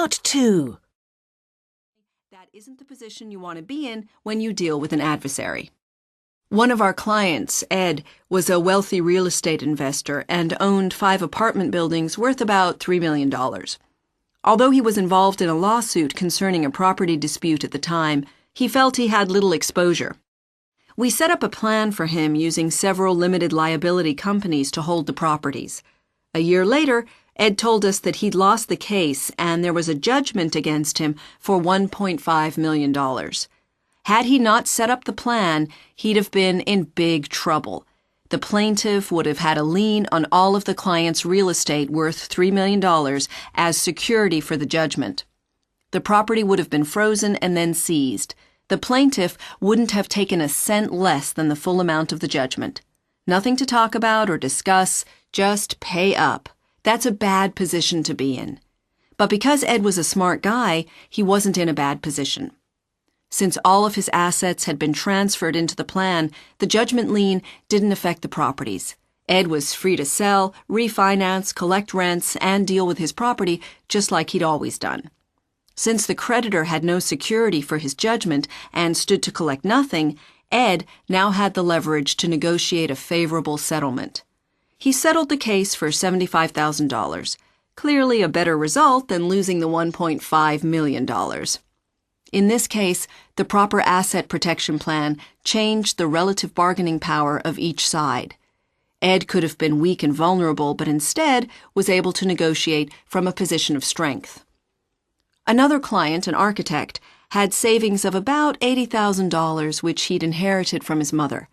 not to. That isn't the position you want to be in when you deal with an adversary. One of our clients, Ed, was a wealthy real estate investor and owned 5 apartment buildings worth about $3 million. Although he was involved in a lawsuit concerning a property dispute at the time, he felt he had little exposure. We set up a plan for him using several limited liability companies to hold the properties. A year later, Ed told us that he'd lost the case and there was a judgment against him for $1.5 million. Had he not set up the plan, he'd have been in big trouble. The plaintiff would have had a lien on all of the client's real estate worth $3 million as security for the judgment. The property would have been frozen and then seized. The plaintiff wouldn't have taken a cent less than the full amount of the judgment. Nothing to talk about or discuss, just pay up. That's a bad position to be in. But because Ed was a smart guy, he wasn't in a bad position. Since all of his assets had been transferred into the plan, the judgment lien didn't affect the properties. Ed was free to sell, refinance, collect rents, and deal with his property just like he'd always done. Since the creditor had no security for his judgment and stood to collect nothing, Ed now had the leverage to negotiate a favorable settlement. He settled the case for $75,000, clearly a better result than losing the $1.5 million. In this case, the proper asset protection plan changed the relative bargaining power of each side. Ed could have been weak and vulnerable, but instead was able to negotiate from a position of strength. Another client, an architect, had savings of about $80,000 which he'd inherited from his mother.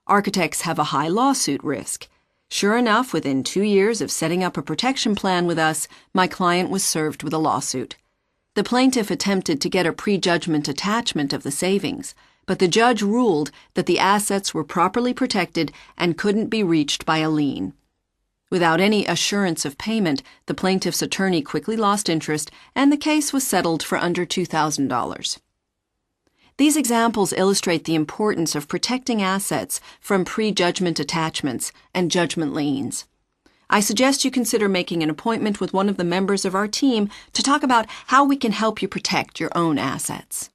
Architects have a high lawsuit risk. Sure enough, within 2 years of setting up a protection plan with us, my client was served with a lawsuit. The plaintiff attempted to get a prejudgment attachment of the savings, but the judge ruled that the assets were properly protected and couldn't be reached by a lien. Without any assurance of payment, the plaintiff's attorney quickly lost interest and the case was settled for under $2,000. These examples illustrate the importance of protecting assets from prejudgment attachments and judgment liens. I suggest you consider making an appointment with one of the members of our team to talk about how we can help you protect your own assets.